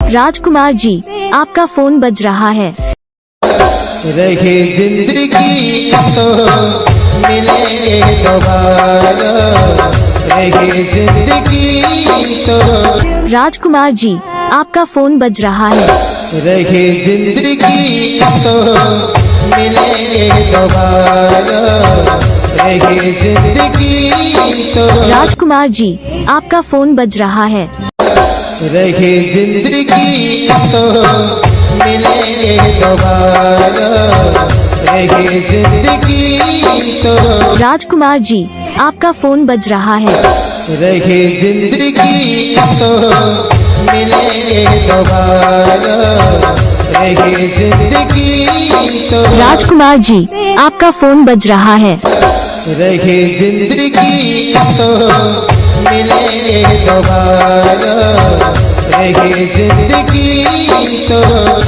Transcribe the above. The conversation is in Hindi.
राजकुमार जी, आपका फोन बज रहा है। रहे जिंदगी तो मिले दोबारा, रहे जिंदगी तो। राजकुमार जी, आपका फोन बज रहा है। रहे जिंदगी तो मिले दोबारा, रहे जिंदगी तो। राजकुमार जी, आपका फोन बज रहा है। रहे जिंदगी तो मिले दोबारा, रहे जिंदगी तो। राजकुमार जी, आपका फोन बज रहा है। रहे जिंदगी तो मिले दोबारा, रहे जिंदगी तो। राजकुमार जी, आपका फोन बज रहा है। रहे जिंदगी तो मिले दोबारा, रहे जिंदगी तो।